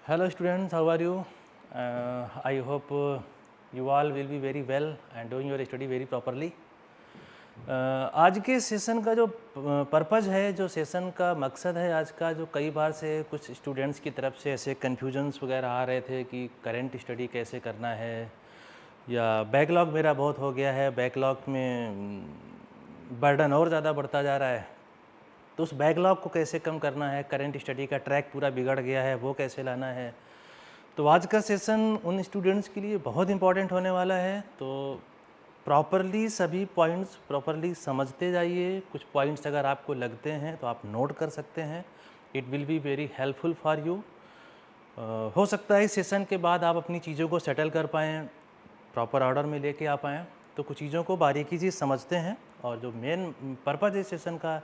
Hello students, how are you? I hope you all will be very well and doing your study very properly. आज के session का जो purpose है, जो session का मकसद है आज का, जो कई बार से कुछ स्टूडेंट्स की तरफ से ऐसे कन्फ्यूजन्स वगैरह आ रहे थे कि करंट स्टडी कैसे करना है, या बैकलॉग मेरा बहुत हो गया है, बैकलॉग में बर्डन और ज़्यादा बढ़ता जा रहा है, तो उस बैकलॉग को कैसे कम करना है, करंट स्टडी का ट्रैक पूरा बिगड़ गया है, वो कैसे लाना है। तो आज का सेशन उन स्टूडेंट्स के लिए बहुत इंपॉर्टेंट होने वाला है। तो प्रॉपरली सभी पॉइंट्स प्रॉपरली समझते जाइए। कुछ पॉइंट्स अगर आपको लगते हैं तो आप नोट कर सकते हैं। It will be very helpful for you. हो सकता है इस सेशन के बाद आप अपनी चीज़ों को सेटल कर पाएँ, प्रॉपर ऑर्डर में लेके आ पाएँ। तो कुछ चीज़ों को बारीकी से समझते हैं, और जो मेन पर्पज़ इस सेशन का,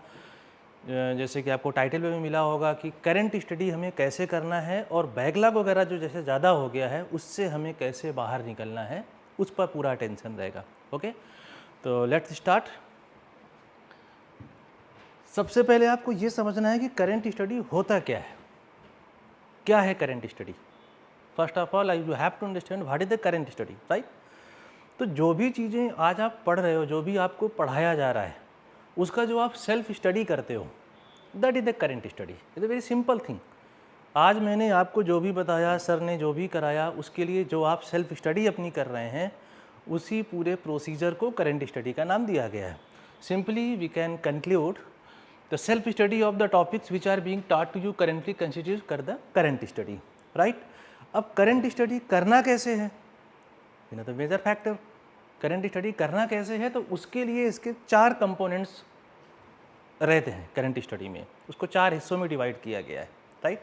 जैसे कि आपको टाइटल में भी मिला होगा कि करंट स्टडी हमें कैसे करना है, और बैकलॉग वगैरह जो जैसे ज़्यादा हो गया है उससे हमें कैसे बाहर निकलना है, उस पर पूरा अटेंशन रहेगा। ओके, तो लेट्स स्टार्ट। सबसे पहले आपको ये समझना है कि करंट स्टडी होता क्या है। क्या है current study? First of all you have to understand what is the current study, right. तो जो भी चीज़ें आज आप पढ़ रहे हो, जो भी आपको पढ़ाया जा रहा है, उसका जो आप सेल्फ स्टडी करते हो, that is the current study. Is a very simple thing. आज मैंने आपको जो भी बताया, सर ने जो भी कराया, उसके लिए जो आप सेल्फ स्टडी अपनी कर रहे हैं, उसी पूरे प्रोसीजर को करंट स्टडी का नाम दिया गया है। Simply we can conclude the self study of the topics which are being taught to you currently constitute कर द करंट स्टडी, राइट। अब करंट स्टडी करना कैसे है, in the major factor. Current study करना कैसे है, तो उसके लिए इसके 4 कंपोनेंट्स रहते हैं करंट स्टडी में। उसको 4 हिस्सों में डिवाइड किया गया है, राइट।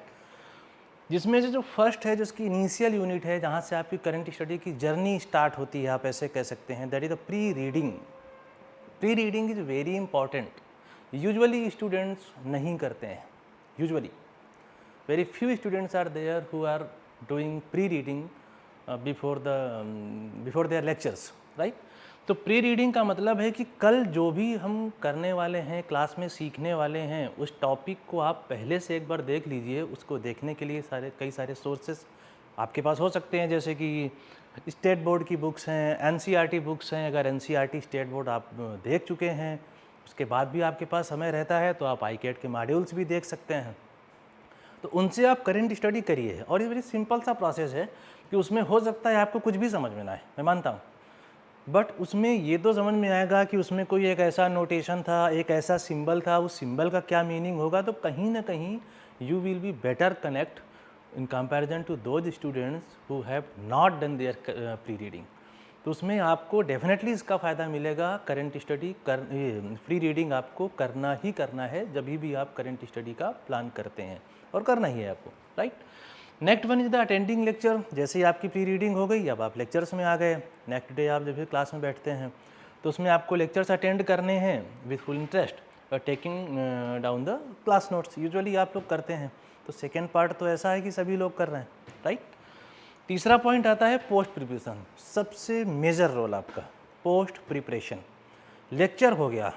जिसमें से जो फर्स्ट है, जिसकी इनिशियल यूनिट है, जहाँ से आपकी करंट स्टडी की जर्नी स्टार्ट होती है, आप ऐसे कह सकते हैं, that is the pre reading. Pre reading is very important. Usually students नहीं करते हैं, usually very few students are there who are doing pre reading before their lectures, right. तो प्री रीडिंग का मतलब है कि कल जो भी हम करने वाले हैं, क्लास में सीखने वाले हैं, उस टॉपिक को आप पहले से एक बार देख लीजिए। उसको देखने के लिए कई सारे सोर्सेस आपके पास हो सकते हैं, जैसे कि स्टेट बोर्ड की बुक्स हैं, एनसीईआरटी बुक्स हैं। अगर एनसीईआरटी स्टेट बोर्ड आप देख चुके हैं, उसके बाद भी आपके पास समय रहता है, तो आप आईकेट के मॉड्यूल्स भी देख सकते हैं। तो उनसे आप करंट स्टडी करिए। और ये वेरी सिंपल सा प्रोसेस है कि उसमें हो सकता है आपको कुछ भी समझ में ना आए, मैं मानता हूँ, बट उसमें ये तो समझ में आएगा कि उसमें कोई एक ऐसा नोटेशन था, एक ऐसा सिंबल था, उस सिंबल का क्या मीनिंग होगा। तो कहीं ना कहीं you will be better connect in comparison to those students who have not done their pre reading. तो उसमें आपको डेफिनेटली इसका फ़ायदा मिलेगा। करंट स्टडी प्री रीडिंग आपको करना ही करना है जब भी आप करंट स्टडी का प्लान करते हैं, और करना ही है आपको, right. Next one is the attending lecture. जैसे ही आपकी प्री रीडिंग हो गई, अब आप लेक्चर्स में आ गए। नेक्स्ट डे आप जब भी क्लास में बैठते हैं, तो उसमें आपको लेक्चर्स अटेंड करने हैं विथ फुल इंटरेस्ट, और taking down the class notes usually आप लोग करते हैं। तो सेकेंड पार्ट तो ऐसा है कि सभी लोग कर रहे हैं, राइट। तीसरा पॉइंट आता है पोस्ट प्रिपरेशन। सबसे मेजर रोल आपका पोस्ट प्रिपरेशन। लेक्चर हो गया,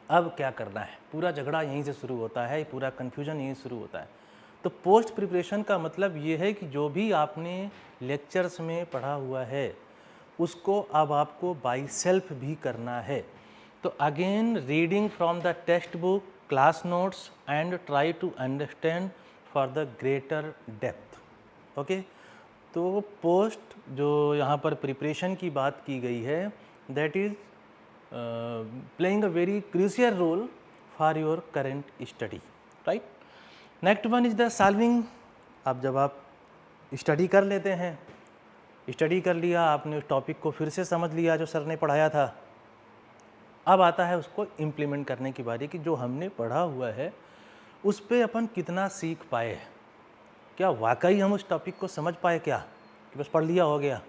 अब क्या करना है, पूरा झगड़ा यहीं से शुरू होता है, पूरा कन्फ्यूजन यहीं शुरू होता है। तो पोस्ट प्रिपरेशन का मतलब ये है कि जो भी आपने लेक्चर्स में पढ़ा हुआ है, उसको अब आपको बाई सेल्फ भी करना है। तो again reading from the textbook, class notes, and try to understand for the greater depth. Okay, तो पोस्ट जो यहाँ पर प्रिपरेशन की बात की गई है, that is playing a very crucial role for your current study, right. Next one is the solving. अब जब आप स्टडी कर लेते हैं, स्टडी कर लिया आपने, उस टॉपिक को फिर से समझ लिया जो सर ने पढ़ाया था, अब आता है उसको इम्प्लीमेंट करने की बारी कि जो हमने पढ़ा हुआ है उस पर अपन कितना सीख पाए। क्या वाकई हम उस टॉपिक को समझ पाए, क्या कि बस पढ़ लिया हो गया।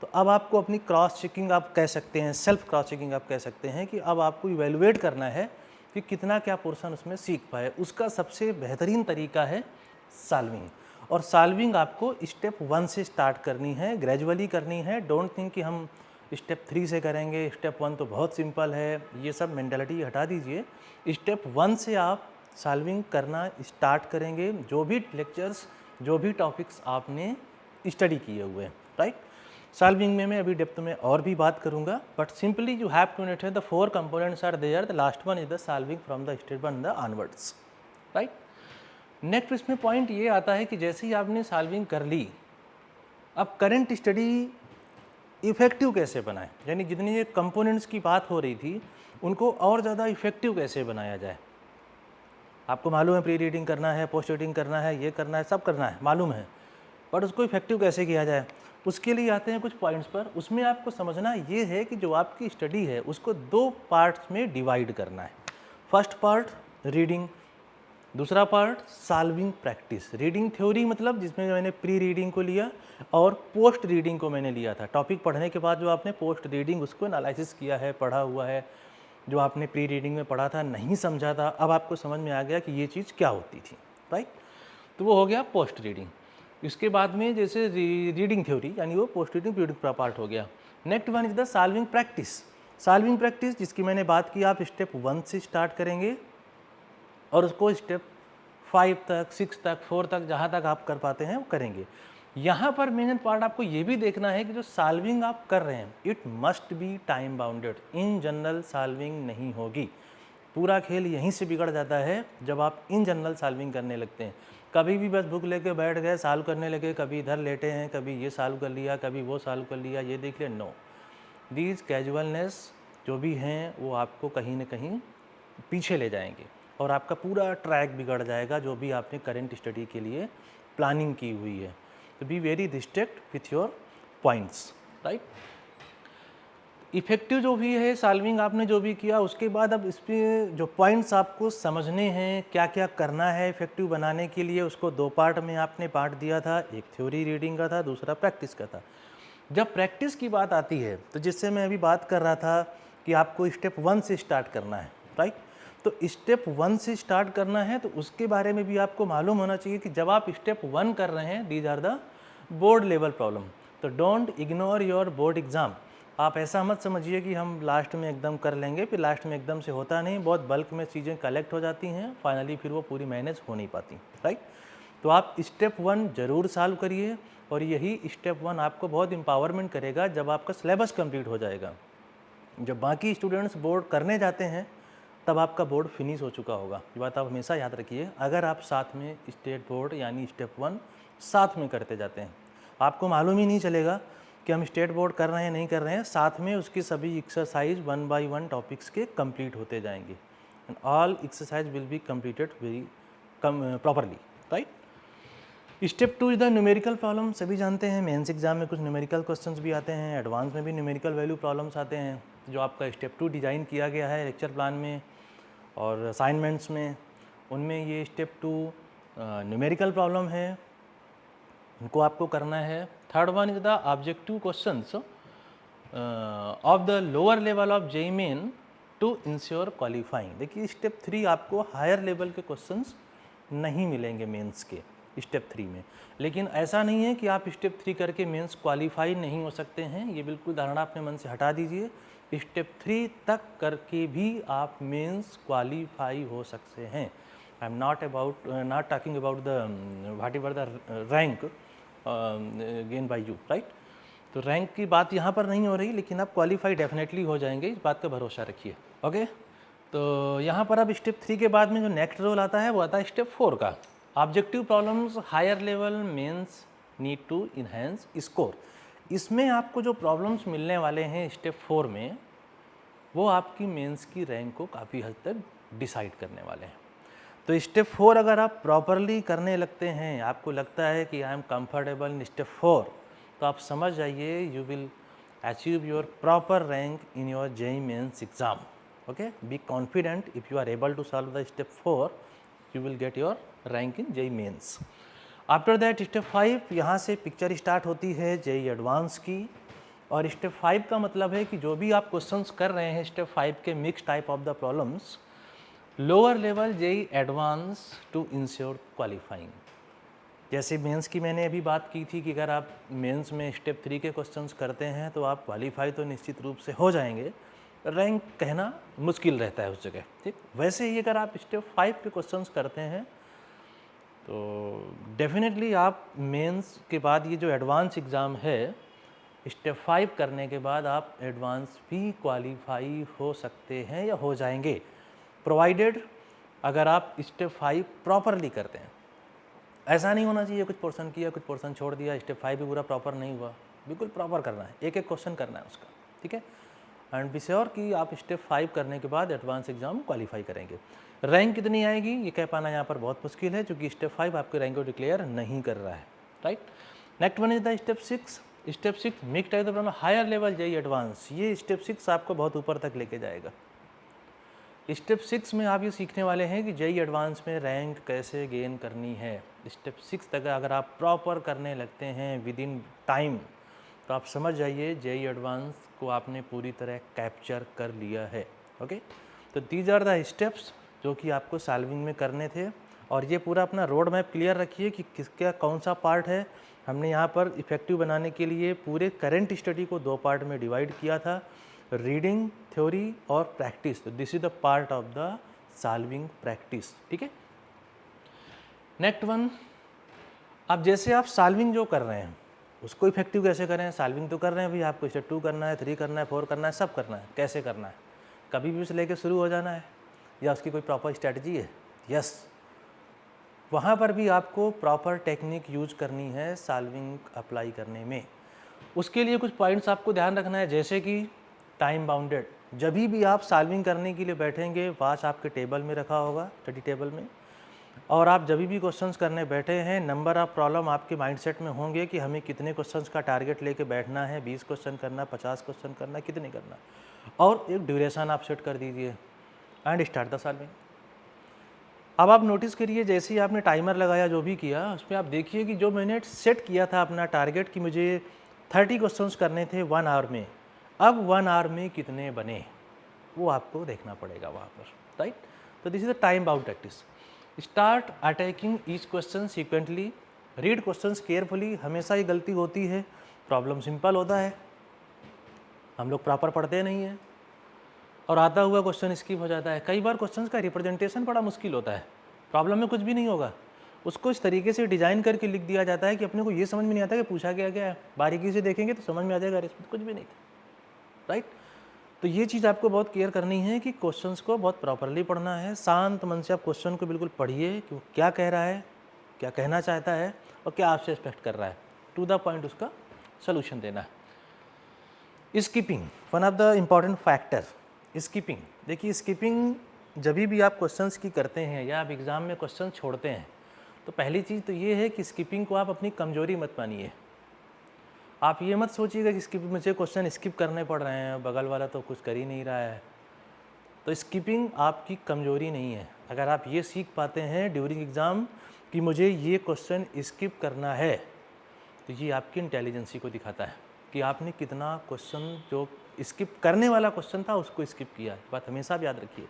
तो अब आपको अपनी क्रॉस चेकिंग आप कह सकते हैं, सेल्फ क्रॉस चेकिंग आप कह सकते हैं, कि अब आपको इवेलुएट करना है कि कितना क्या पोर्शन उसमें सीख पाए। उसका सबसे बेहतरीन तरीका है सॉल्विंग। और सॉल्विंग आपको स्टेप 1 से स्टार्ट करनी है, ग्रेजुअली करनी है। डोंट थिंक कि हम स्टेप 3 से करेंगे, स्टेप 1 तो बहुत सिंपल है, ये सब मेंटालिटी हटा दीजिए। स्टेप 1 से आप सॉल्विंग करना स्टार्ट करेंगे। जो भी लेक्चर्स जो भी टॉपिक्स आपने स्टडी किए हुए हैं, राइट। सॉल्विंग में मैं अभी डेप्थ में और भी बात करूंगा, but simply you have to understand the 4 components are there, the last one is the solving from the step 1 the onwards, right. Next इसमें पॉइंट ये आता है कि जैसे ही आपने सॉल्विंग कर ली, अब करंट स्टडी इफ़ेक्टिव कैसे बनाएं, यानी जितनी ये कंपोनेंट्स की बात हो रही थी उनको और ज़्यादा इफ़ेक्टिव कैसे बनाया जाए। आपको मालूम है प्री रीडिंग करना है, पोस्ट रीडिंग करना है, ये करना है, सब करना है, मालूम है, बट उसको इफ़ेक्टिव कैसे किया जाए, उसके लिए आते हैं कुछ पॉइंट्स पर। उसमें आपको समझना ये है कि जो आपकी स्टडी है उसको 2 पार्ट्स में डिवाइड करना है। फर्स्ट पार्ट रीडिंग, दूसरा part solving practice. Reading theory मतलब जिसमें मैंने प्री रीडिंग को लिया और पोस्ट रीडिंग को मैंने लिया था। टॉपिक पढ़ने के बाद जो आपने पोस्ट रीडिंग उसको एनालिसिस किया है, पढ़ा हुआ है, जो आपने प्री रीडिंग में पढ़ा था, नहीं समझा था, अब आपको समझ में आ गया कि ये चीज़ क्या होती थी, राइट। तो वो हो गया पोस्ट रीडिंग। इसके बाद में जैसे रीडिंग थ्योरी यानी वो पोस्ट रीडिंग पार्ट हो गया। Next one is the solving practice. Solving practice जिसकी मैंने बात की, आप स्टेप 1 से स्टार्ट करेंगे और उसको स्टेप 5 तक, 6 तक, 4 तक, जहाँ तक आप कर पाते हैं वो करेंगे। यहाँ पर मेन पार्ट आपको ये भी देखना है कि जो सॉल्विंग आप कर रहे हैं it must be time bounded. In general solving नहीं होगी। पूरा खेल यहीं से बिगड़ जाता है जब आप इन जनरल सॉल्विंग करने लगते हैं। कभी भी बस बुक लेके बैठ गए, सॉल्व करने लगे, कभी इधर लेटे हैं, कभी ये सॉल्व कर लिया, कभी वो सॉल्व कर लिया, ये देख लिया, नो। दीज कैजुअलनेस जो भी हैं वो आपको कहीं ना कहीं पीछे ले जाएंगे और आपका पूरा ट्रैक बिगड़ जाएगा जो भी आपने करंट स्टडी के लिए प्लानिंग की हुई है। तो be very restrict with your points, right. Effective जो भी है सॉल्विंग आपने जो भी किया, उसके बाद अब इस पर जो पॉइंट्स आपको समझने हैं, क्या क्या करना है इफ़ेक्टिव बनाने के लिए, उसको 2 पार्ट में आपने बांट दिया था। एक थ्योरी रीडिंग का था, दूसरा प्रैक्टिस का था। जब प्रैक्टिस की बात आती है तो जिससे मैं अभी बात कर रहा था कि आपको स्टेप 1 से स्टार्ट करना है, राइट। तो स्टेप 1 से स्टार्ट करना है तो उसके बारे में भी आपको मालूम होना चाहिए कि जब आप स्टेप 1 कर रहे हैं, these are the board level problem. तो don't ignore your board exam. आप ऐसा मत समझिए कि हम लास्ट में एकदम कर लेंगे, फिर लास्ट में एकदम से होता नहीं, बहुत बल्क में चीज़ें कलेक्ट हो जाती हैं, फाइनली फिर वो पूरी मैनेज हो नहीं पाती, राइट। तो आप स्टेप 1 ज़रूर सॉल्व करिए और यही स्टेप 1 आपको बहुत एम्पावरमेंट करेगा जब आपका सिलेबस कंप्लीट हो जाएगा। जब बाकी स्टूडेंट्स बोर्ड करने जाते हैं तब आपका बोर्ड फिनिश हो चुका होगा। ये बात आप हमेशा याद रखिए। अगर आप साथ में स्टेट बोर्ड यानी स्टेप 1 साथ में करते जाते हैं, आपको मालूम ही नहीं चलेगा कि हम स्टेट बोर्ड कर रहे हैं नहीं कर रहे हैं, साथ में उसकी सभी एक्सरसाइज 1 बाय 1 टॉपिक्स के कंप्लीट होते जाएंगे and all exercise will be completed very properly, right. Step 2 is the numerical problem. सभी जानते हैं मेंस एग्जाम में कुछ न्यूमेरिकल क्वेश्चंस भी आते हैं, एडवांस में भी न्यूमेरिकल वैल्यू प्रॉब्लम्स आते हैं। जो आपका स्टेप 2 डिज़ाइन किया गया है लेक्चर प्लान में और असाइनमेंट्स में, उनमें ये स्टेप 2 न्यूमेरिकल प्रॉब्लम है, उनको आपको करना है। Third one is the objective questions of the lower level of JEE main to ensure qualifying. देखिए स्टेप 3 आपको हायर लेवल के क्वेश्चंस नहीं मिलेंगे मेंस के स्टेप 3 में, लेकिन ऐसा नहीं है कि आप स्टेप 3 करके मेंस क्वालिफाई नहीं हो सकते हैं। ये बिल्कुल धारणा अपने मन से हटा दीजिए। स्टेप 3 तक करके भी आप मेंस क्वालिफाई हो सकते हैं। I am not talking about the what ever the rank gain by you, right. तो रैंक की बात यहाँ पर नहीं हो रही, लेकिन आप क्वालिफाई डेफिनेटली हो जाएंगे, इस बात का भरोसा रखिए, ओके। तो यहाँ पर अब स्टेप 3 के बाद में जो नेक्स्ट रोल आता है वो आता है स्टेप 4 का, objective problems higher level mains need to enhance score. इसमें आपको जो प्रॉब्लम्स मिलने वाले हैं स्टेप 4 में, वो आपकी मेंस की रैंक को काफ़ी हद तक डिसाइड करने वाले हैं। तो स्टेप 4 अगर आप प्रॉपरली करने लगते हैं, आपको लगता है कि I am comfortable in step 4, तो आप समझ जाइए you will achieve your proper rank in your JEE mains exam, okay. Be confident if you are able to solve the step 4 you will get your rank in JEE mains. After that step 5, यहाँ से picture start होती है JEE advance की। और step 5 का मतलब है कि जो भी आप क्वेश्चंस कर रहे हैं स्टेप 5 के mix type of the problems, lower level JEE advance to ensure qualifying. जैसे मेंस की मैंने अभी बात की थी कि अगर आप मेंस में स्टेप 3 के क्वेश्चंस करते हैं तो आप क्वालिफाई तो निश्चित रूप से हो जाएंगे, रैंक कहना मुश्किल रहता है उस जगह, ठीक। वैसे ही अगर आप स्टेप 5 के क्वेश्चंस करते हैं तो डेफिनेटली आप मेंस के बाद ये जो एडवांस एग्ज़ाम है, स्टेप 5 करने के बाद आप एडवांस भी क्वालिफाई हो सकते हैं या हो जाएंगे, प्रोवाइडेड अगर आप स्टेप 5 प्रॉपरली करते हैं। ऐसा नहीं होना चाहिए कुछ पोर्शन किया कुछ पोर्शन छोड़ दिया, स्टेप 5 भी पूरा प्रॉपर नहीं हुआ। बिल्कुल प्रॉपर करना है, एक एक क्वेश्चन करना है उसका, ठीक है। एंड बी श्योर कि आप स्टेप 5 करने के बाद एडवांस एग्जाम क्वालिफाई करेंगे। रैंक कितनी आएगी ये कह पाना यहाँ पर बहुत मुश्किल है, क्योंकि स्टेप 5 आपके रैंक को डिक्लेयर नहीं कर रहा है, right. Next one is the step 6। Step 6 mix type problem higher level JEE advance. ये स्टेप 6 आपको बहुत ऊपर तक लेके जाएगा। स्टेप 6 में आप ये सीखने वाले हैं कि जेई एडवांस में रैंक कैसे गेन करनी है। स्टेप 6 तक अगर आप प्रॉपर करने लगते हैं विद इन टाइम, तो आप समझ जाइए जेई एडवांस को आपने पूरी तरह कैप्चर कर लिया है। ओके, तो दीज आर द स्टेप्स जो कि आपको सॉल्विंग में करने थे। और ये पूरा अपना रोड मैप क्लियर रखिए कि किसका कौन सा पार्ट है। हमने यहाँ पर इफेक्टिव बनाने के लिए पूरे करंट स्टडी को 2 पार्ट में डिवाइड किया था, रीडिंग थ्योरी और प्रैक्टिस। तो this is the part of the solving practice, ठीक है। नेक्स्ट वन, अब जैसे आप सॉल्विंग जो कर रहे हैं उसको इफेक्टिव कैसे करें। सॉल्विंग तो कर रहे हैं भाई, आपको स्टेप 2 करना है, 3 करना है, 4 करना है, सब करना है। कैसे करना है, कभी भी उसे लेके शुरू हो जाना है या उसकी कोई प्रॉपर स्ट्रैटेजी है। यस, वहाँ पर भी आपको प्रॉपर टेक्निक यूज करनी है सॉल्विंग अप्लाई करने में। उसके लिए कुछ पॉइंट्स आपको ध्यान रखना है, जैसे कि टाइम बाउंडेड। जब भी आप सॉल्विंग करने के लिए बैठेंगे, वॉच आपके टेबल में रखा होगा, स्टडी टेबल में, और आप जब भी क्वेश्चंस करने बैठे हैं, नंबर ऑफ प्रॉब्लम आपके माइंडसेट में होंगे कि हमें कितने क्वेश्चंस का टारगेट लेके बैठना है, 20 क्वेश्चन करना, 50 क्वेश्चन करना, कितने करना, और एक ड्यूरेशन आप सेट कर दीजिए एंड स्टार्ट द सॉल्विंग। अब आप नोटिस करिए, जैसे ही आपने टाइमर लगाया, जो भी किया, उसमें आप देखिए कि जो मैंने सेट किया था अपना टारगेट कि मुझे 30 क्वेश्चंस करने थे 1 आवर में, अब 1 आवर में कितने बने वो आपको देखना पड़ेगा वहाँ पर, राइट। तो this is the time bound practice. Start attacking each question sequentially, read questions carefully. हमेशा ये गलती होती है, प्रॉब्लम सिंपल होता है, हम लोग प्रॉपर पढ़ते नहीं हैं और आता हुआ क्वेश्चन स्किप हो जाता है। कई बार क्वेश्चंस का रिप्रेजेंटेशन बड़ा मुश्किल होता है, प्रॉब्लम में कुछ भी नहीं होगा, उसको इस तरीके से डिज़ाइन करके लिख दिया जाता है कि अपने को ये समझ में नहीं आता कि पूछा गया क्या है। बारीकी से देखेंगे तो समझ में आ जाएगा, इसमें कुछ भी नहीं था, राइट। तो ये चीज़ आपको बहुत केयर करनी है कि क्वेश्चंस को बहुत प्रॉपरली पढ़ना है। शांत मन से आप क्वेश्चन को बिल्कुल पढ़िए कि वो क्या कह रहा है, क्या कहना चाहता है और क्या आपसे एक्सपेक्ट कर रहा है, टू द पॉइंट उसका सोल्यूशन देना है। Skipping one of the important factor. Skipping, देखिए स्किपिंग जब भी आप क्वेश्चंस की करते हैं या आप एग्ज़ाम में क्वेश्चन छोड़ते हैं, तो पहली चीज़ तो ये है कि स्किपिंग को आप अपनी कमजोरी मत मानिए। आप ये मत सोचिएगा कि स्किप, मुझे क्वेश्चन स्किप करने पड़ रहे हैं, बगल वाला तो कुछ कर ही नहीं रहा है। तो स्किपिंग आपकी कमजोरी नहीं है। अगर आप ये सीख पाते हैं ड्यूरिंग एग्ज़ाम कि मुझे ये क्वेश्चन स्किप करना है, तो ये आपकी इंटेलिजेंसी को दिखाता है कि आपने कितना क्वेश्चन जो स्किप करने वाला क्वेश्चन था उसको स्किप किया। बात हमेशा आप याद रखिए।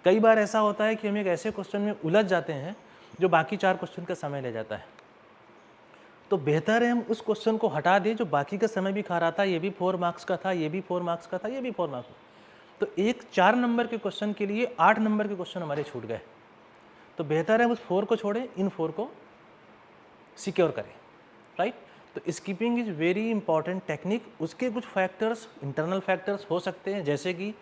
कई बार ऐसा होता है कि हम एक ऐसे क्वेश्चन में उलझ जाते हैं जो बाकी 4 क्वेश्चन का समय ले जाता है, तो बेहतर है हम उस क्वेश्चन को हटा दें जो बाकी का समय भी खा रहा था। ये भी 4 मार्क्स का था, ये भी 4 मार्क्स का था, ये भी 4 मार्क्स का। तो एक 4 नंबर के क्वेश्चन के लिए 8 नंबर के क्वेश्चन हमारे छूट गए। तो बेहतर है उस 4 को छोड़ें, इन 4 को सिक्योर करें, राइट। तो skipping is very important technique. उसके कुछ फैक्टर्स, इंटरनल फैक्टर्स हो सकते हैं, जैसे कि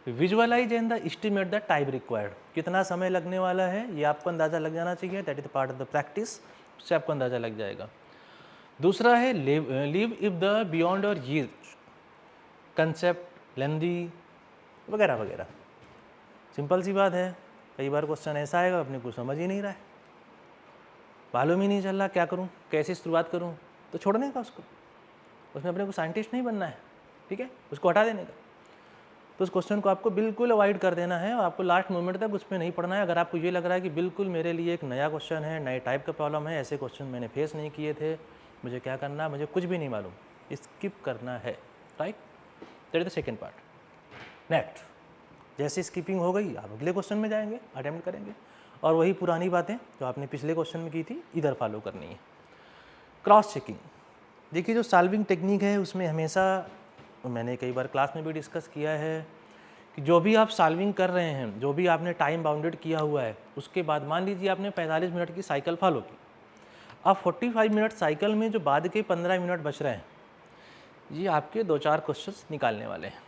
visualise and the estimate the time required. कितना समय लगने वाला है ये आपको अंदाज़ा लग जाना चाहिए, that is the part of the practice, उससे आपको अंदाज़ा लग जाएगा। दूसरा है लिव इफ द बियॉन्ड और ये कंसेप्ट लेंदी वगैरह वगैरह। सिंपल सी बात है, कई बार क्वेश्चन ऐसा आएगा अपने को समझ ही नहीं रहा है, मालूम ही नहीं चल रहा क्या करूं, कैसे शुरुआत करूं, तो छोड़ने का उसको, उसमें अपने को साइंटिस्ट नहीं बनना है, ठीक है, उसको हटा देने का। तो उस क्वेश्चन को आपको बिल्कुल अवॉइड कर देना है और आपको लास्ट मोमेंट तक उस पर नहीं पढ़ना है। अगर आपको ये लग रहा है कि बिल्कुल मेरे लिए एक नया क्वेश्चन है, नए टाइप का प्रॉब्लम है, ऐसे क्वेश्चन मैंने फेस नहीं किए थे, मुझे क्या करना, मुझे कुछ भी नहीं मालूम, स्किप करना है, right. That is the second part. Next, जैसे स्किपिंग हो गई, आप अगले क्वेश्चन में जाएंगे, अटेम्प्ट करेंगे और वही पुरानी बातें जो आपने पिछले क्वेश्चन में की थी इधर फॉलो करनी है। क्रॉस चेकिंग, देखिए जो सॉल्विंग टेक्निक है उसमें हमेशा, मैंने कई बार क्लास में भी डिस्कस किया है कि जो भी आप सॉल्विंग कर रहे हैं, जो भी आपने टाइम बाउंडेड किया हुआ है, उसके बाद मान लीजिए आपने 45 मिनट की साइकिल फॉलो की, अब 45 मिनट साइकिल में जो बाद के 15 मिनट बच रहे हैं, ये आपके 2-4 क्वेश्चंस निकालने वाले हैं।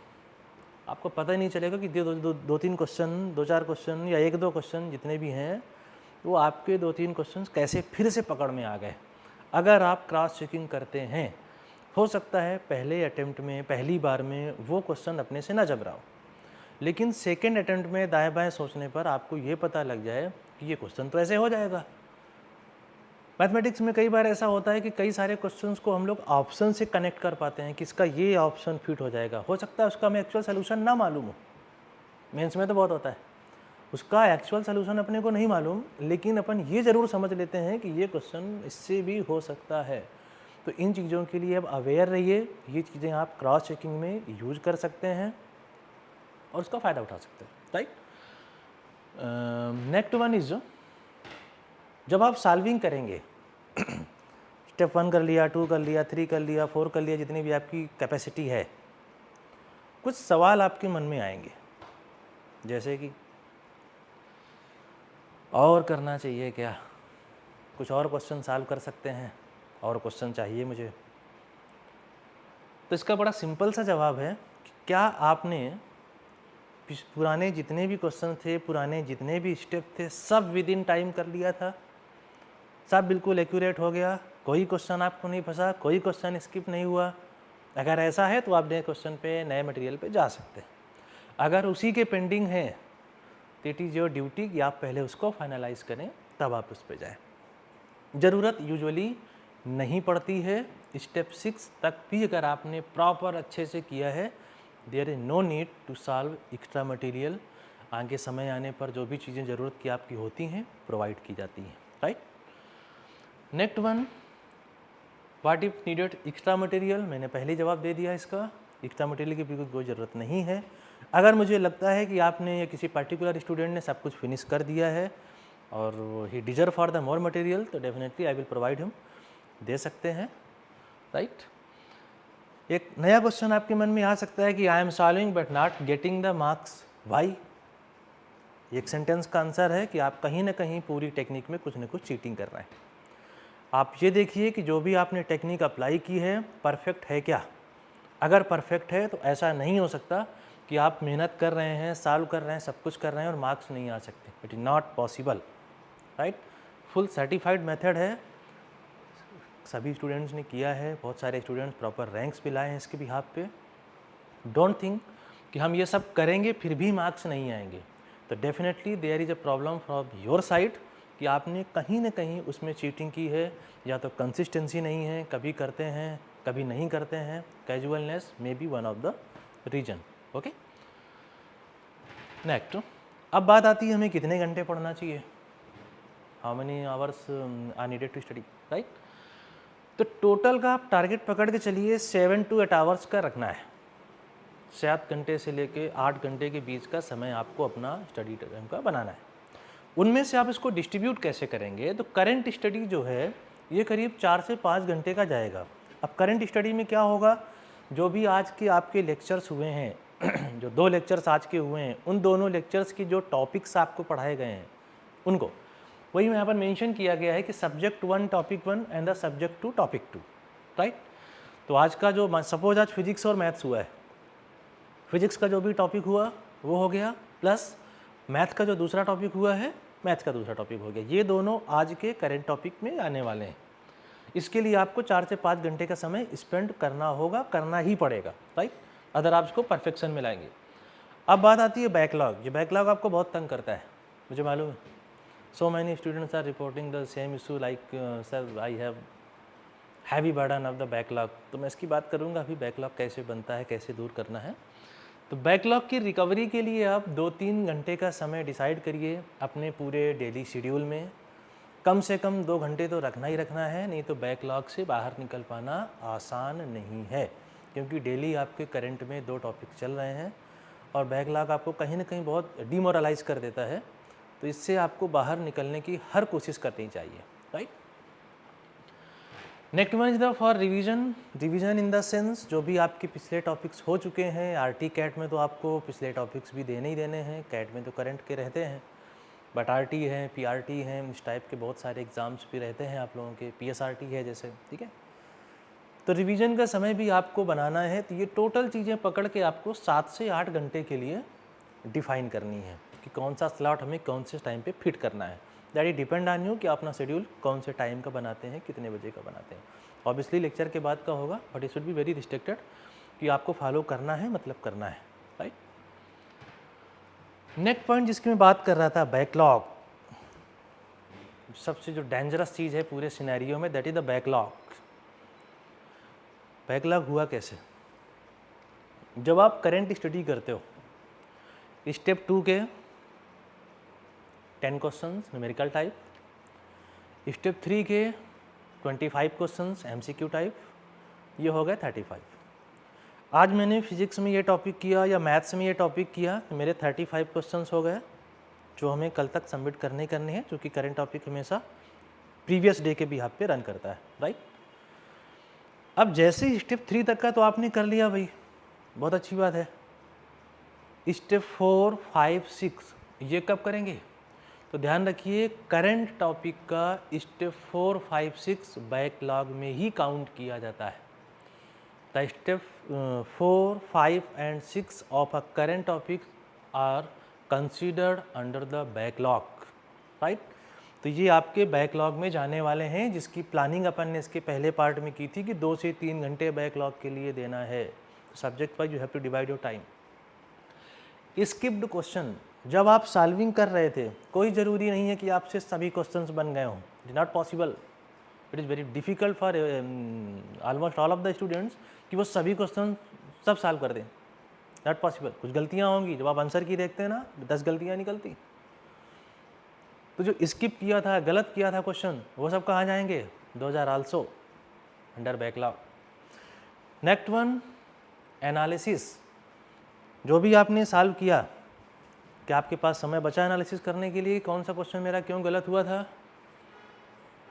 आपको पता ही नहीं चलेगा कि 2-3 क्वेश्चन, 2-4 क्वेश्चन या 1-2 क्वेश्चन जितने भी हैं, वो आपके 2-3 क्वेश्चंस कैसे फिर से पकड़ में आ गए। अगर आप क्रॉस चेकिंग करते हैं, हो सकता है पहले अटेम्प्ट में, पहली बार में वो क्वेश्चन अपने से ना जब रहा हो, लेकिन सेकेंड अटेम्प्ट में दाएं बाएं सोचने पर आपको ये पता लग जाए कि ये क्वेश्चन तो ऐसे हो जाएगा। मैथमेटिक्स में कई बार ऐसा होता है कि कई सारे क्वेश्चंस को हम लोग ऑप्शन से कनेक्ट कर पाते हैं कि इसका ये ऑप्शन फिट हो जाएगा। हो सकता है उसका हमें एक्चुअल सोल्यूशन ना मालूम हो, मेंस में तो बहुत होता है, उसका एक्चुअल सोल्यूशन अपने को नहीं मालूम, लेकिन अपन ये ज़रूर समझ लेते हैं कि ये क्वेश्चन इससे भी हो सकता है। तो इन चीज़ों के लिए अब अवेयर रहिए, ये चीज़ें आप क्रॉस चेकिंग में यूज कर सकते हैं और उसका फ़ायदा उठा सकते हैं, राइट। नेक्स्ट वन इज, जब आप सॉल्विंग करेंगे, स्टेप 1 कर लिया, 2 कर लिया, 3 कर लिया, 4 कर लिया, जितनी भी आपकी कैपेसिटी है, कुछ सवाल आपके मन में आएंगे, जैसे कि और करना चाहिए क्या, कुछ और क्वेश्चन सॉल्व कर सकते हैं, और क्वेश्चन चाहिए मुझे। तो इसका बड़ा सिंपल सा जवाब है कि क्या आपने पुराने जितने भी क्वेश्चन थे, पुराने जितने भी स्टेप थे, सब विद इन टाइम कर लिया था, सब बिल्कुल एक्यूरेट हो गया, कोई क्वेश्चन आपको नहीं फंसा, कोई क्वेश्चन स्किप नहीं हुआ। अगर ऐसा है तो आप नए क्वेश्चन पे, नए मटेरियल पे जा सकते हैं। अगर उसी के पेंडिंग है तो इट इज़ योर ड्यूटी कि आप पहले उसको फाइनलाइज करें, तब आप उस पर जाएँ। ज़रूरत यूजुअली नहीं पड़ती है, स्टेप 6 तक भी अगर आपने प्रॉपर अच्छे से किया है, there is no need to solve extra material. आगे समय आने पर जो भी चीज़ें ज़रूरत की आपकी होती हैं, प्रोवाइड की जाती हैं, right. Next one, what if needed extra material, मैंने पहले जवाब दे दिया इसका, एक्स्ट्रा मटेरियल की बिल्कुल कोई ज़रूरत नहीं है। अगर मुझे लगता है कि आपने या किसी पर्टिकुलर स्टूडेंट ने सब कुछ फिनिश कर दिया है और he deserve for the more material, तो definitely I will provide him, दे सकते हैं, राइट। एक नया क्वेश्चन आपके मन में आ सकता है कि I am solving but not getting the marks, why. एक सेंटेंस का आंसर है कि आप कहीं ना कहीं पूरी टेक्निक में कुछ ना कुछ चीटिंग कर रहे हैं। आप ये देखिए कि जो भी आपने टेक्निक अप्लाई की है परफेक्ट है क्या। अगर परफेक्ट है तो ऐसा नहीं हो सकता कि आप मेहनत कर रहे हैं, सॉल्व कर रहे हैं, सब कुछ कर रहे हैं और मार्क्स नहीं आ सकते। It is not possible, right. Full certified method है, सभी स्टूडेंट्स ने किया है, बहुत सारे स्टूडेंट्स प्रॉपर रैंक्स भी लाए हैं इसके बिहाफ पे। डोंट थिंक कि हम ये सब करेंगे फिर भी मार्क्स नहीं आएंगे। तो definitely there is a problem from your side कि आपने कहीं ना कहीं उसमें चीटिंग की है, या तो कंसिस्टेंसी नहीं है, कभी करते हैं कभी नहीं करते हैं, casualness may be one of the reason. Okay, next, अब बात आती है हमें कितने घंटे पढ़ना चाहिए, how many hours are needed to study, right. तो टोटल का आप टारगेट पकड़ के चलिए 7 to 8 आवर्स का रखना है। 7 घंटे से लेके 8 घंटे के बीच का समय आपको अपना स्टडी टाइम का बनाना है। उनमें से आप इसको डिस्ट्रीब्यूट कैसे करेंगे, तो करंट स्टडी जो है ये करीब 4 से 5 घंटे का जाएगा। अब करंट स्टडी में क्या होगा, जो भी आज के आपके लेक्चर्स हुए हैं जो 2 लेक्चर्स आज के हुए हैं, उन दोनों लेक्चर्स की जो टॉपिक्स आपको पढ़ाए गए हैं उनको, वही यहाँ पर मेंशन किया गया है कि subject 1 topic 1 and the subject 2 topic 2, right. तो आज का जो, सपोज आज फिजिक्स और मैथ्स हुआ है, फिजिक्स का जो भी टॉपिक हुआ वो हो गया, प्लस मैथ का जो दूसरा टॉपिक हुआ है, मैथ का दूसरा टॉपिक हो गया। ये दोनों आज के करेंट टॉपिक में आने वाले हैं। इसके लिए आपको 4 से 5 घंटे का समय स्पेंड करना होगा, करना ही पड़ेगा, राइट, अदर आप इसको परफेक्शन में लाएंगे। अब बात आती है बैकलॉग। ये बैकलॉग आपको बहुत तंग करता है, मुझे मालूम है। So many students are reporting the same issue like sir I have heavy burden of the backlog. तो मैं इसकी बात करूँगा अभी, बैकलॉग कैसे बनता है, कैसे दूर करना है। तो बैकलॉग की रिकवरी के लिए आप 2-3 घंटे का समय डिसाइड करिए अपने पूरे डेली शेड्यूल में। कम से कम 2 घंटे तो रखना ही रखना है, नहीं तो बैकलॉग से बाहर निकल पाना आसान नहीं है, क्योंकि डेली आपके करंट में 2 टॉपिक चल रहे हैं और बैकलॉग आपको कहीं ना कहीं बहुत डिमोरलाइज कर देता है। तो इससे आपको बाहर निकलने की हर कोशिश करनी चाहिए, right. Next one is the for revision. Revision in the sense जो भी आपके पिछले टॉपिक्स हो चुके हैं, आरटी कैट में तो आपको पिछले टॉपिक्स भी देने ही देने हैं, कैट में तो करंट के रहते हैं, बट आरटी है, पीआरटी है, इस टाइप के बहुत सारे एग्ज़ाम्स भी रहते हैं आप लोगों के, पीएसआरटी है जैसे, ठीक है। तो रिवीजन का समय भी आपको बनाना है, तो ये टोटल चीज़ें पकड़ के आपको 7 से 8 घंटे के लिए डिफ़ाइन करनी है कि कौन सा स्लॉट हमें कौन से टाइम पे फिट करना है। That is depend on you कि आप अपना शेड्यूल कौन से टाइम का बनाते हैं, कितने बजे का बनाते हैं। ऑब्वियसली लेक्चर के बाद का होगा, but it should be very restricted कि आपको फॉलो करना है, मतलब करना है, राइट। नेक्स्ट पॉइंट जिसकी मैं बात कर रहा था, बैकलॉग। सबसे जो डेंजरस चीज़ है पूरे सिनेरियो में, that is the backlog. Backlog हुआ कैसे? जब आप करंट स्टडी करते हो, स्टेप 2 के 10 क्वेश्चंस न्यूमेरिकल टाइप, स्टेप 3 के 25 क्वेश्चंस एमसीक्यू टाइप, ये हो गए 35। आज मैंने फिजिक्स में ये टॉपिक किया या मैथ्स में ये टॉपिक किया, मेरे 35 क्वेश्चंस हो गए जो हमें कल तक सबमिट करने हैं, क्योंकि करंट टॉपिक हमेशा प्रीवियस डे के बिहाफ पे रन करता है, राइट। अब जैसे ही स्टेप 3 तक का तो आपने कर लिया भाई, बहुत अच्छी बात है। स्टेप 4, 5, 6 ये कब करेंगे? तो ध्यान रखिए, करंट टॉपिक का स्टेप 4, 5, 6 बैकलॉग में ही काउंट किया जाता है। The step 4, 5 and 6 of a current topic are considered under the backlog, right. तो ये आपके बैकलॉग में जाने वाले हैं, जिसकी प्लानिंग अपन ने इसके पहले पार्ट में की थी कि 2 से 3 घंटे बैकलॉग के लिए देना है। Subject wise you have to divide your time. Skipped question जब आप सॉल्विंग कर रहे थे, कोई ज़रूरी नहीं है कि आपसे सभी क्वेश्चंस बन गए हों, it is not possible. It is very difficult for almost all of the students कि वो सभी क्वेश्चन सब सॉल्व कर दें, नॉट पॉसिबल। कुछ गलतियाँ होंगी, जब आप आंसर की देखते हैं ना 10 गलतियाँ निकलती। तो जो स्किप किया था, गलत किया था क्वेश्चन, वो सब कहाँ जाएंगे? 2000 also under backlog. Next one, analysis. जो भी आपने सॉल्व किया, क्या आपके पास समय बचा एनालिसिस करने के लिए? कौन सा क्वेश्चन मेरा क्यों गलत हुआ था,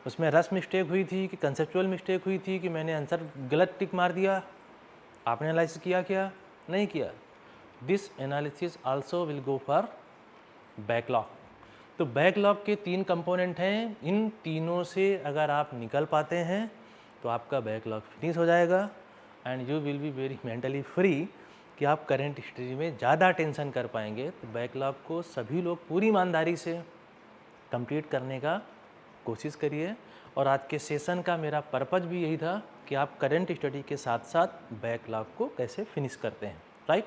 उसमें रस मिस्टेक हुई थी कि कंसेप्चुअल मिस्टेक हुई थी कि मैंने आंसर गलत टिक मार दिया? आपने एनालिसिस किया क्या? नहीं किया। This analysis also will go for backlog. तो बैकलॉग के 3 कंपोनेंट हैं, इन तीनों से अगर आप निकल पाते हैं तो आपका बैकलॉग फिनिश हो जाएगा and you will be very mentally free कि आप करंट हिस्ट्री में ज़्यादा टेंशन कर पाएंगे। तो बैकलॉग को सभी लोग पूरी ईमानदारी से कंप्लीट करने का कोशिश करिए। और आज के सेशन का मेरा पर्पज़ भी यही था कि आप करंट स्टडी के साथ साथ बैकलॉग को कैसे फिनिश करते हैं, राइट।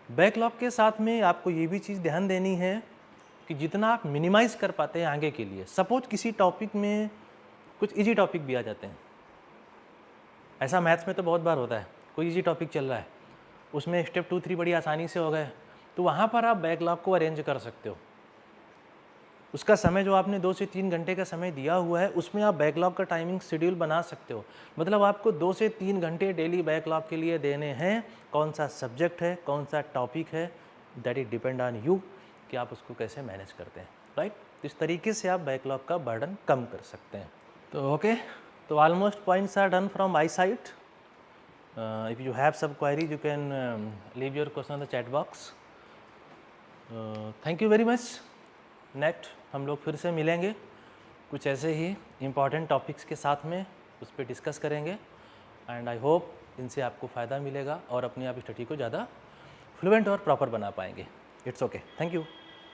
बैकलॉग के साथ में आपको ये भी चीज़ ध्यान देनी है कि जितना आप मिनिमाइज़ कर पाते हैं आगे के लिए। सपोज किसी टॉपिक में कुछ इजी टॉपिक भी आ जाते हैं, ऐसा मैथ्स में तो बहुत बार होता है, कोई इजी टॉपिक चल रहा है, उसमें स्टेप 2, 3 बड़ी आसानी से हो गए, तो वहाँ पर आप बैकलॉग को अरेंज कर सकते हो। उसका समय जो आपने 2 से 3 घंटे का समय दिया हुआ है, उसमें आप बैकलॉग का टाइमिंग शेड्यूल बना सकते हो। मतलब आपको 2 से 3 घंटे डेली बैकलॉग के लिए देने हैं। कौन सा सब्जेक्ट है, कौन सा टॉपिक है, that is depend on you कि आप उसको कैसे मैनेज करते हैं, राइट। इस तरीके से आप बैकलॉग का बर्डन कम कर सकते हैं। तो ओके, तो almost points are done from my side. If you have सब queries you can leave your question in the chat box. Thank you very much. Next हम लोग फिर से मिलेंगे कुछ ऐसे ही इम्पॉर्टेंट टॉपिक्स के साथ में, उस पर डिस्कस करेंगे एंड आई होप इनसे आपको फ़ायदा मिलेगा और अपनी आप स्टडी को ज़्यादा फ्लुएंट और प्रॉपर बना पाएंगे। It's okay, thank you.